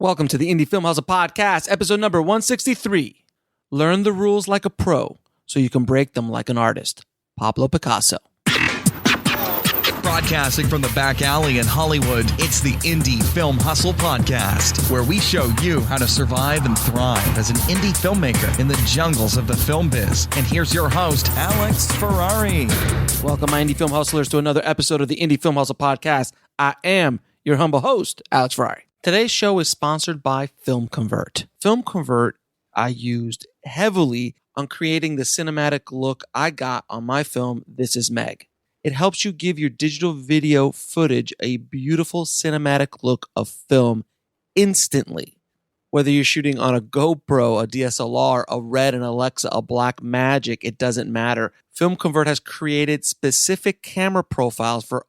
Welcome to the Indie Film Hustle Podcast, episode number 163. Learn the rules like a pro so you can break them like an artist. Pablo Picasso. Broadcasting from the back alley in Hollywood, it's the Indie Film Hustle Podcast, where we show you how to survive and thrive as an indie filmmaker in the jungles of the film biz. And here's your host, Alex Ferrari. Welcome, my Indie Film Hustlers, to another episode of the Indie Film Hustle Podcast. I am your humble host, Alex Ferrari. Today's show is sponsored by Film Convert. Film Convert I used heavily on creating the cinematic look I got on my film, This Is Meg. It helps you give your digital video footage a beautiful cinematic look of film instantly. Whether you're shooting on a GoPro, a DSLR, a Red, an Alexa, a Blackmagic, it doesn't matter. Film Convert has created specific camera profiles for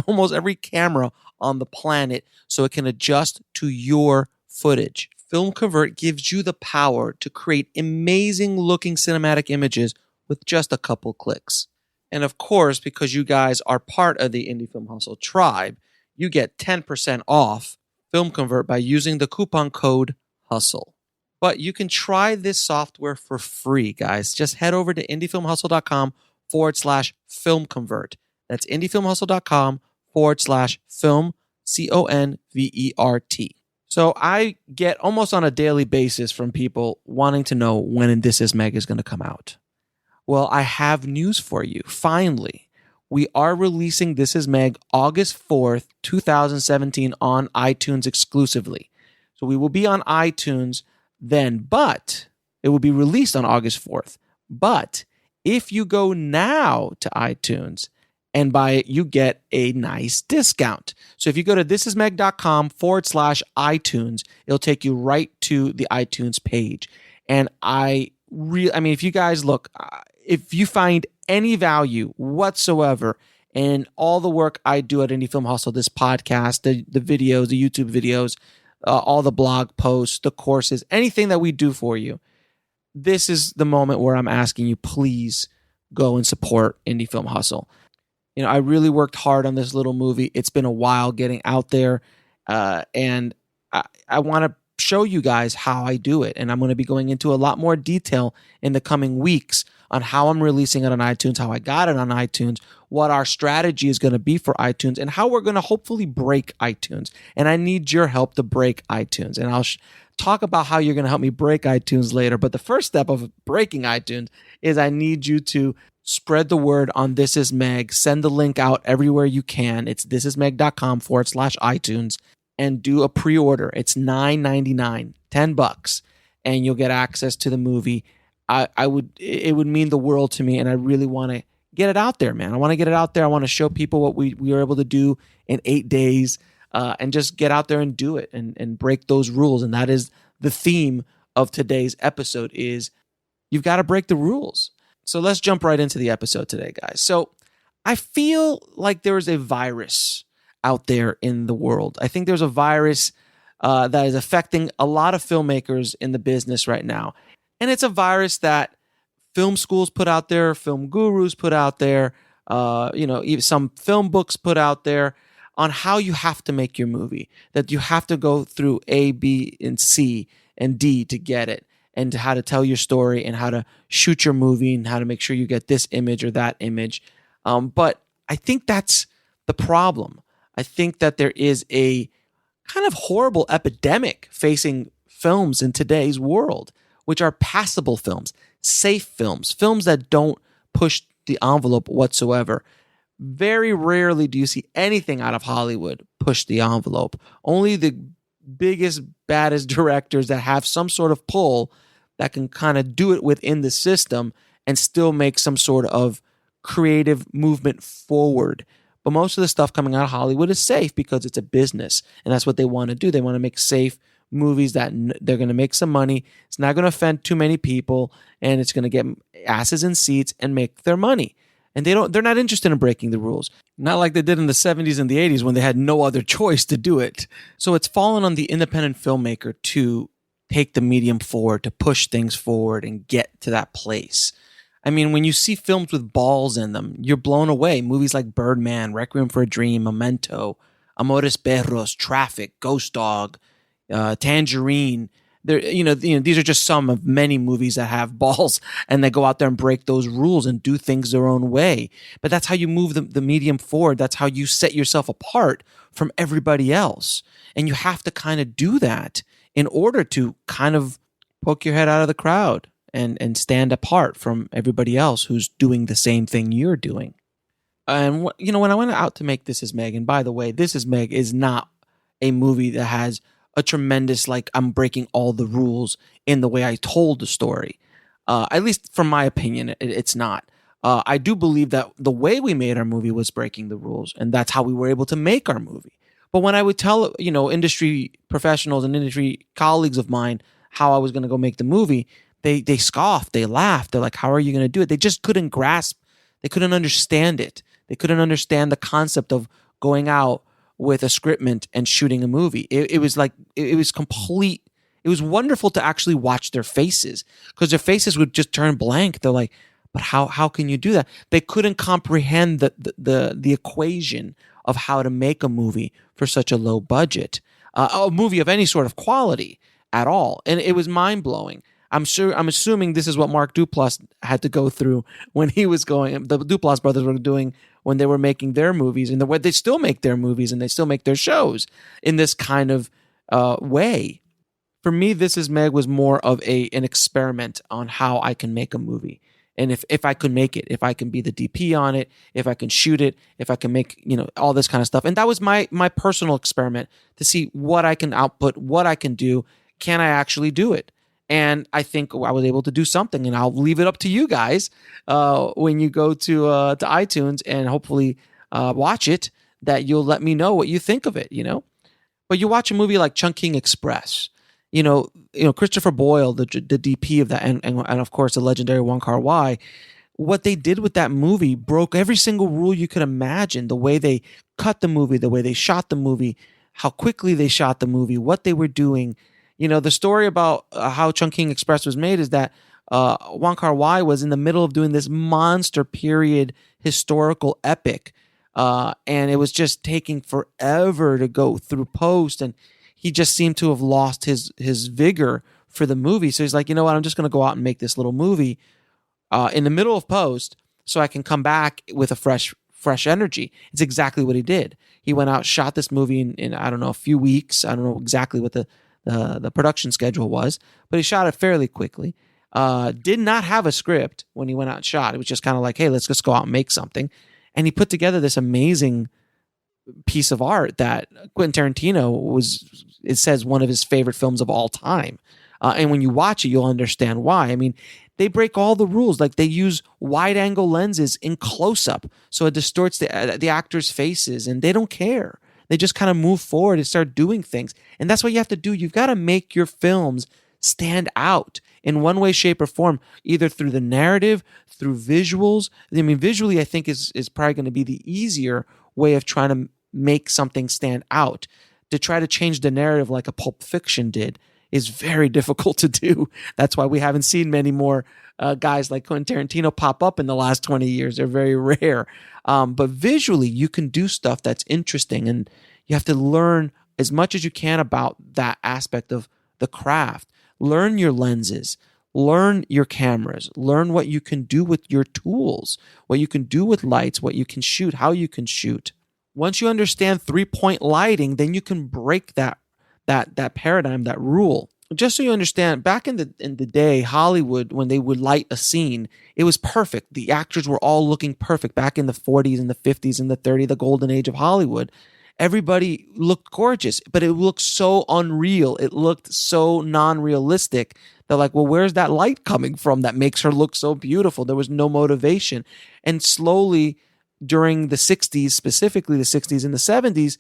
almost every camera on the planet so it can adjust to your footage. Film Convert gives you the power to create amazing looking cinematic images with just a couple clicks. And of course, because you guys are part of the Indie Film Hustle tribe, you get 10% off Film Convert by using the coupon code HUSTLE. But you can try this software for free, guys. Just head over to indiefilmhustle.com/film convert. That's indiefilmhustle.com/film, CONVERT. So I get almost on a daily basis from people wanting to know when This Is Meg is going to come out. Well, I have news for you. Finally, we are releasing This Is Meg August 4th, 2017 on iTunes exclusively. So we will be on iTunes then, but it will be released on August 4th. But if you go now to iTunes and buy it, you get a nice discount. So if you go to thisismeg.com/iTunes, it'll take you right to the iTunes page. And if you guys look, if you find any value whatsoever in all the work I do at Indie Film Hustle, this podcast, the videos, the YouTube videos, all the blog posts, the courses, anything that we do for you, this is the moment where I'm asking you, please go and support Indie Film Hustle. You know, I really worked hard on this little movie. It's been a while getting out there, and I want to show you guys how I do it. And I'm going to be going into a lot more detail in the coming weeks on how I'm releasing it on iTunes, how I got it on iTunes, what our strategy is going to be for iTunes, and how we're going to hopefully break iTunes. And I need your help to break iTunes. And I'll talk about how you're going to help me break iTunes later. But the first step of breaking iTunes is I need you to spread the word on This Is Meg. Send the link out everywhere you can. It's thisismeg.com/iTunes and do a pre-order. It's $9.99, $10, and you'll get access to the movie. It would mean the world to me, and I really want to get it out there, man. I want to get it out there. I want to show people what we were able to do in 8 days, and just get out there and do it and break those rules. And that is the theme of today's episode: is you've got to break the rules. So let's jump right into the episode today, guys. So I feel like there is a virus out there in the world. I think there's a virus that is affecting a lot of filmmakers in the business right now. And it's a virus that film schools put out there, film gurus put out there, even some film books put out there on how you have to make your movie, that you have to go through A, B, and C, and D to get it, and how to tell your story and how to shoot your movie and how to make sure you get this image or that image. But I think that's the problem. I think that there is a kind of horrible epidemic facing films in today's world, which are passable films, safe films, films that don't push the envelope whatsoever. Very rarely do you see anything out of Hollywood push the envelope. Only the biggest, baddest directors that have some sort of pull that can kind of do it within the system and still make some sort of creative movement forward. But most of the stuff coming out of Hollywood is safe because it's a business, and that's what they want to do. They want to make safe movies that they're going to make some money. It's not going to offend too many people, and it's going to get asses in seats and make their money. And they're not interested in breaking the rules. Not like they did in the 70s and the 80s when they had no other choice to do it. So it's fallen on the independent filmmaker to take the medium forward, to push things forward and get to that place. I mean, when you see films with balls in them, you're blown away. Movies like Birdman, Requiem for a Dream, Memento, Amores Perros, Traffic, Ghost Dog, Tangerine. These are just some of many movies that have balls and they go out there and break those rules and do things their own way. But that's how you move the medium forward. That's how you set yourself apart from everybody else. And you have to kind of do that in order to kind of poke your head out of the crowd and stand apart from everybody else who's doing the same thing you're doing. And when I went out to make This Is Meg, and by the way, This Is Meg is not a movie that has a tremendous, like, I'm breaking all the rules in the way I told the story. At least from my opinion, it's not. I do believe that the way we made our movie was breaking the rules, and that's how we were able to make our movie. But when I would tell, industry professionals and industry colleagues of mine how I was going to go make the movie, they scoffed, they laughed. They're like, how are you going to do it? They just couldn't grasp. They couldn't understand it. They couldn't understand the concept of going out with a scriptment and shooting a movie. It was complete. It was wonderful to actually watch their faces, because their faces would just turn blank. They're like, but how can you do that? They couldn't comprehend the equation of how to make a movie for such a low budget, a movie of any sort of quality at all. And it was mind blowing. I'm assuming this is what Mark Duplass had to go through when he was going. The Duplass brothers were doing when they were making their movies, and the way they still make their movies and they still make their shows in this kind of way. For me, This Is Meg was more of an experiment on how I can make a movie, and if I could make it, if I can be the DP on it, if I can shoot it, if I can make all this kind of stuff. And that was my personal experiment to see what I can output, what I can do. Can I actually do it? And I think I was able to do something, and I'll leave it up to you guys when you go to iTunes and hopefully watch it, that you'll let me know what you think of it, But you watch a movie like Chungking Express, Christopher Boyle, the DP of that, and of course the legendary Wong Kar-wai. What they did with that movie broke every single rule you could imagine. The way they cut the movie, the way they shot the movie, how quickly they shot the movie, what they were doing. The story about how Chungking Express was made is that Wong Kar-wai was in the middle of doing this monster period historical epic, and it was just taking forever to go through post, and he just seemed to have lost his vigor for the movie. So he's like, you know what, I'm just going to go out and make this little movie in the middle of post so I can come back with a fresh energy. It's exactly what he did. He went out, shot this movie in I don't know, a few weeks. I don't know exactly what the production schedule was, but he shot it fairly quickly. Did not have a script when he went out and shot. It was just kind of like, hey, let's just go out and make something. And he put together this amazing piece of art that Quentin Tarantino it says one of his favorite films of all time. And when you watch it, you'll understand why. I mean, they break all the rules. Like, they use wide angle lenses in close up, so it distorts the actors' faces, and they don't care. They just kind of move forward and start doing things. And that's what you have to do. You've got to make your films stand out in one way, shape, or form, either through the narrative, through visuals. I mean, visually, I think is probably going to be the easier way of trying to make something stand out. To try to change the narrative like a Pulp Fiction did is very difficult to do. That's why we haven't seen many more guys like Quentin Tarantino pop up in the last 20 years. They're very rare. But visually, you can do stuff that's interesting, and you have to learn as much as you can about that aspect of the craft. Learn your lenses, learn your cameras, learn what you can do with your tools, what you can do with lights, what you can shoot, how you can shoot. Once you understand 3-point lighting, then you can break that paradigm, that rule. Just so you understand, back in the day, Hollywood, when they would light a scene, it was perfect. The actors were all looking perfect. Back in the 40s and the 50s and the 30s, the golden age of Hollywood, everybody looked gorgeous, but it looked so unreal. It looked so non-realistic. They're like, well, where's that light coming from that makes her look so beautiful? There was no motivation. And slowly, during the 60s, specifically the 60s and the 70s,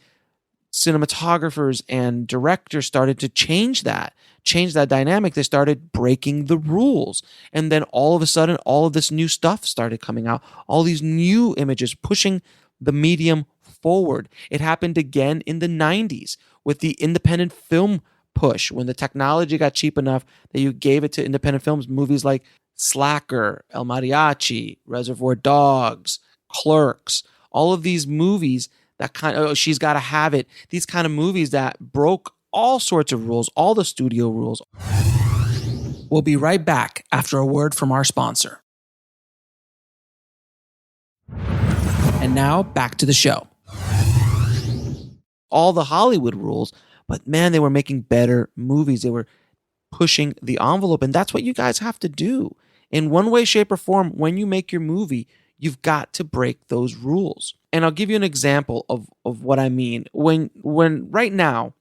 cinematographers and directors started to change that dynamic. They started breaking the rules. And then all of a sudden, all of this new stuff started coming out. All these new images pushing the medium forward. It happened again in the 90s with the independent film push, when the technology got cheap enough that you gave it to independent films. Movies like Slacker, El Mariachi, Reservoir Dogs, Clerks, all of these movies that She's Gotta Have It, these kind of movies that broke all sorts of rules, all the studio rules. We'll be right back after a word from our sponsor. And now back to the show. All the Hollywood rules, but man, they were making better movies. They were pushing the envelope, and that's what you guys have to do. In one way, shape, or form, when you make your movie, you've got to break those rules. And I'll give you an example of what I mean. When right now,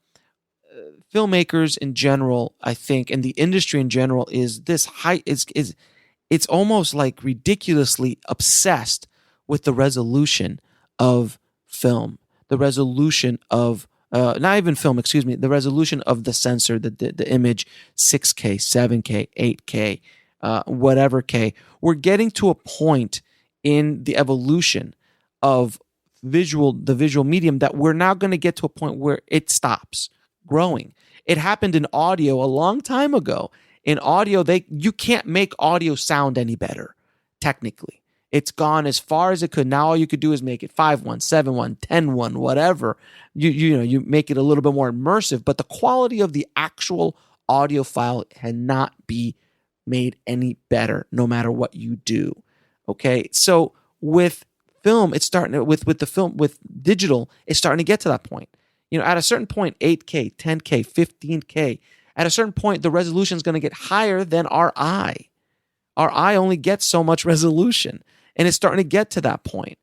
filmmakers in general, I think, and the industry in general is this high it's almost like ridiculously obsessed with the resolution of film, the resolution of not even film, excuse me, the resolution of the sensor, the image, 6K, 7K, 8K, whatever K. We're getting to a point in the evolution of the visual medium that we're now going to get to a point where it stops growing. It happened in audio a long time ago. In audio, you can't make audio sound any better, technically. It's gone as far as it could. Now all you could do is make it 5.1, 7.1, 10.1, whatever. You make it a little bit more immersive, but the quality of the actual audio file cannot be made any better, no matter what you do. Okay, so with film, it's starting to, with digital, it's starting to get to that point. At a certain point, 8K, 10K, 15K. At a certain point, the resolution is going to get higher than our eye. Our eye only gets so much resolution, and it's starting to get to that point.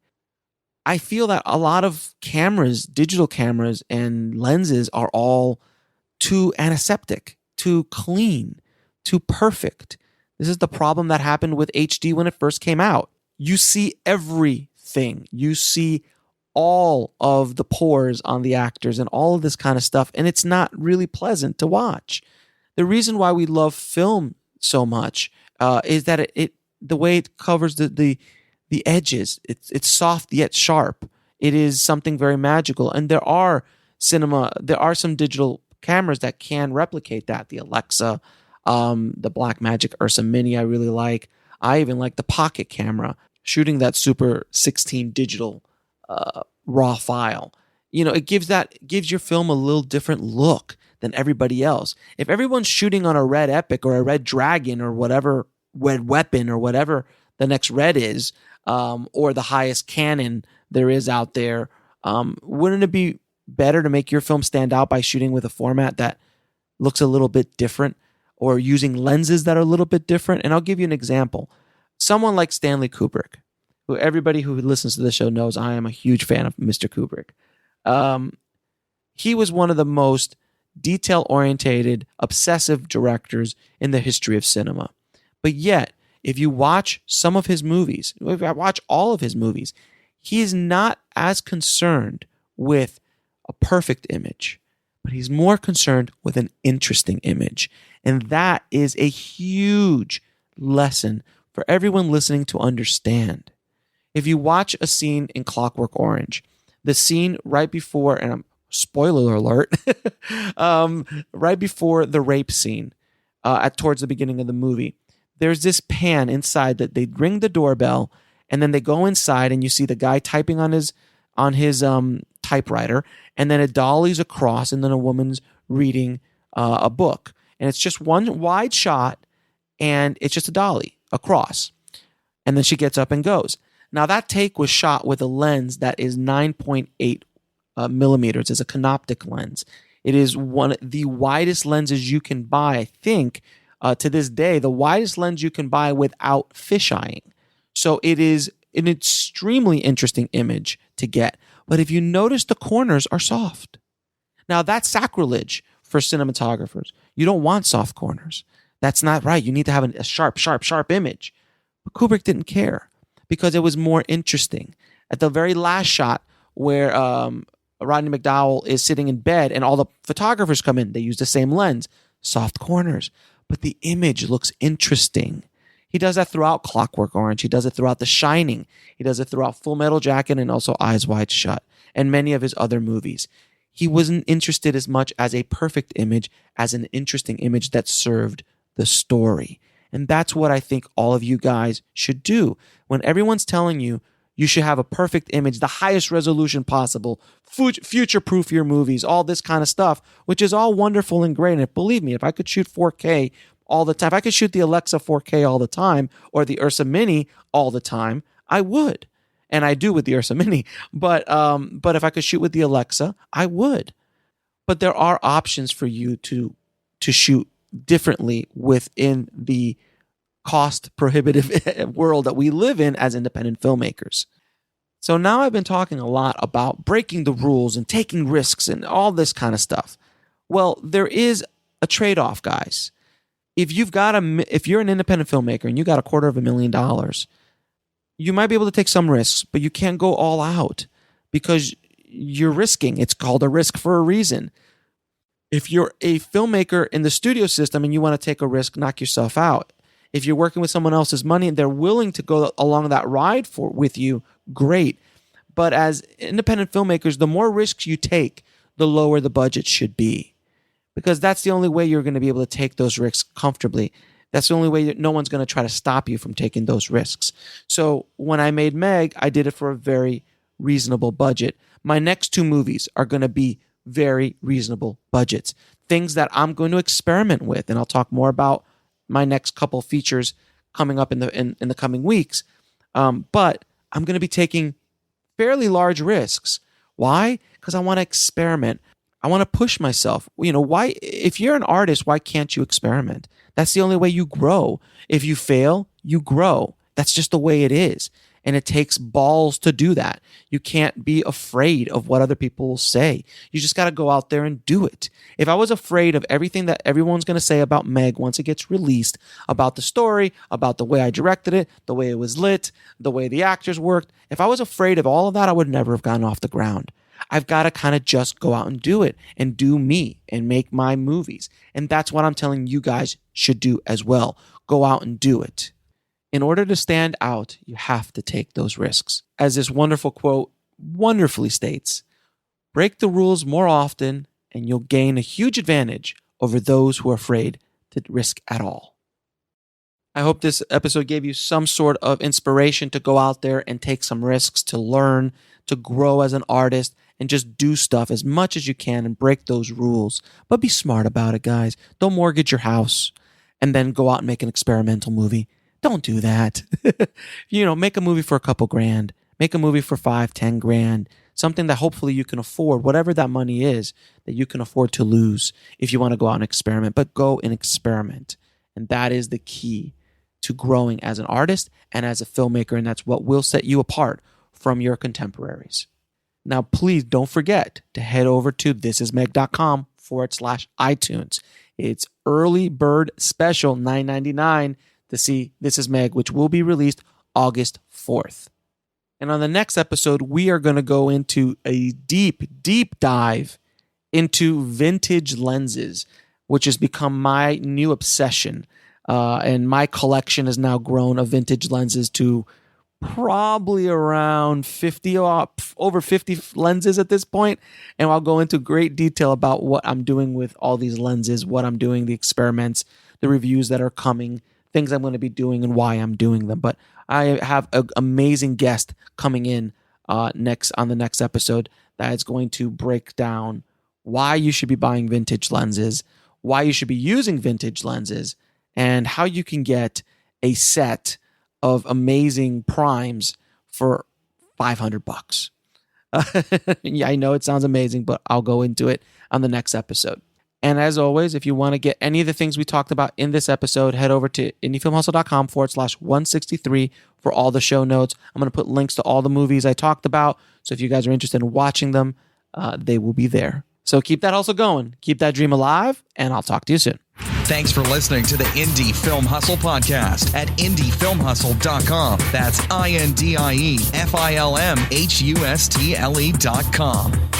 I feel that a lot of cameras, digital cameras and lenses are all too antiseptic, too clean, too perfect. This is the problem that happened with HD when it first came out. You see everything. You see all of the pores on the actors and all of this kind of stuff, and it's not really pleasant to watch. The reason why we love film so much is that the way it covers the edges, it's soft yet sharp. It is something very magical, and there are some digital cameras that can replicate that. The Alexa, the Blackmagic Ursa Mini, I really like. I even like the Pocket camera, shooting that Super 16 digital raw file. It gives your film a little different look than everybody else. If everyone's shooting on a Red Epic or a Red Dragon or whatever Red Weapon or whatever the next Red is, or the highest Canon there is out there, wouldn't it be better to make your film stand out by shooting with a format that looks a little bit different or using lenses that are a little bit different? And I'll give you an example. Someone like Stanley Kubrick, who everybody who listens to the show knows I am a huge fan of Mr. Kubrick. He was one of the most detail-orientated, obsessive directors in the history of cinema. But yet, if you watch some of his movies, if I watch all of his movies, he is not as concerned with a perfect image, but he's more concerned with an interesting image. And that is a huge lesson for everyone listening to understand. If you watch a scene in Clockwork Orange, the scene right before, and spoiler alert, right before the rape scene, towards the beginning of the movie, there's this pan inside that they ring the doorbell, and then they go inside, and you see the guy typing on his typewriter, and then it dollies across, and then a woman's reading a book, and it's just one wide shot, and it's just a dolly across, and then she gets up and goes. Now that take was shot with a lens that is 9.8 millimeters. It's a canoptic lens. It is one of the widest lenses you can buy, I think, to this day, the widest lens you can buy without fisheyeing. So it is an extremely interesting image to get. But if you notice, the corners are soft. Now that's sacrilege for cinematographers. You don't want soft corners. That's not right. You need to have a sharp, sharp, sharp image. But Kubrick didn't care, because it was more interesting. At the very last shot where Rodney McDowell is sitting in bed and all the photographers come in, they use the same lens, soft corners, but the image looks interesting. He does that throughout Clockwork Orange. He does it throughout The Shining. He does it throughout Full Metal Jacket and also Eyes Wide Shut and many of his other movies. He wasn't interested as much as a perfect image as an interesting image that served the story. And that's what I think all of you guys should do. When everyone's telling you You should have a perfect image, the highest resolution possible, future-proof your movies, all this kind of stuff, which is all wonderful and great. And believe me, if I could shoot 4K all the time, if I could shoot the Alexa 4K all the time or the Ursa Mini all the time, I would. And I do with the Ursa Mini. But if I could shoot with the Alexa, I would. But there are options for you to shoot differently within the cost prohibitive world that we live in as independent filmmakers. So now I've been talking a lot about breaking the rules and taking risks and all this kind of stuff. Well, there is a trade-off, guys. If you're an independent filmmaker and you got $250,000, you might be able to take some risks, but you can't go all out because you're risking. It's called a risk for a reason. If you're a filmmaker in the studio system and you want to take a risk, knock yourself out. If you're working with someone else's money and they're willing to go along that ride with you, great. But as independent filmmakers, the more risks you take, the lower the budget should be. Because that's the only way you're going to be able to take those risks comfortably. That's the only way that no one's going to try to stop you from taking those risks. So when I made Meg, I did it for a very reasonable budget. My next 2 movies are going to be very reasonable budgets. Things that I'm going to experiment with. And I'll talk more about my next couple features coming up in the coming weeks. But I'm going to be taking fairly large risks. Why? Because I want to experiment. I want to push myself. Why? If you're an artist, why can't you experiment? That's the only way you grow. If you fail, you grow. That's just the way it is. And it takes balls to do that. You can't be afraid of what other people will say. You just got to go out there and do it. If I was afraid of everything that everyone's going to say about Meg once it gets released, about the story, about the way I directed it, the way it was lit, the way the actors worked, if I was afraid of all of that, I would never have gotten off the ground. I've got to kind of just go out and do it and do me and make my movies. And that's what I'm telling you guys should do as well. Go out and do it. In order to stand out, you have to take those risks. As this wonderful quote wonderfully states, break the rules more often and you'll gain a huge advantage over those who are afraid to risk at all. I hope this episode gave you some sort of inspiration to go out there and take some risks, to learn, to grow as an artist, and just do stuff as much as you can and break those rules. But be smart about it, guys. Don't mortgage your house and then go out and make an experimental movie. Don't do that. Make a movie for a couple grand. Make a movie for $5-10 something that hopefully you can afford, whatever that money is that you can afford to lose if you want to go out and experiment. But go and experiment. And that is the key to growing as an artist and as a filmmaker. And that's what will set you apart from your contemporaries. Now, please don't forget to head over to thisismeg.com/iTunes. It's early bird special, $9.99 to see This Is Meg, which will be released August 4th. And on the next episode, we are going to go into a deep, deep dive into vintage lenses, which has become my new obsession. And my collection has now grown of vintage lenses to probably around 50, over 50 lenses at this point. And I'll go into great detail about what I'm doing with all these lenses, what I'm doing, the experiments, the reviews that are coming, things I'm going to be doing and why I'm doing them. But I have an amazing guest coming in on the next episode that is going to break down why you should be buying vintage lenses, why you should be using vintage lenses, and how you can get a set of amazing primes for $500. Yeah, I know it sounds amazing, but I'll go into it on the next episode. And as always, if you want to get any of the things we talked about in this episode, head over to indiefilmhustle.com/163 for all the show notes. I'm going to put links to all the movies I talked about. So if you guys are interested in watching them, they will be there. So keep that hustle going. Keep that dream alive, and I'll talk to you soon. Thanks for listening to the Indie Film Hustle podcast at indiefilmhustle.com. That's INDIEFILMHUSTLE.com.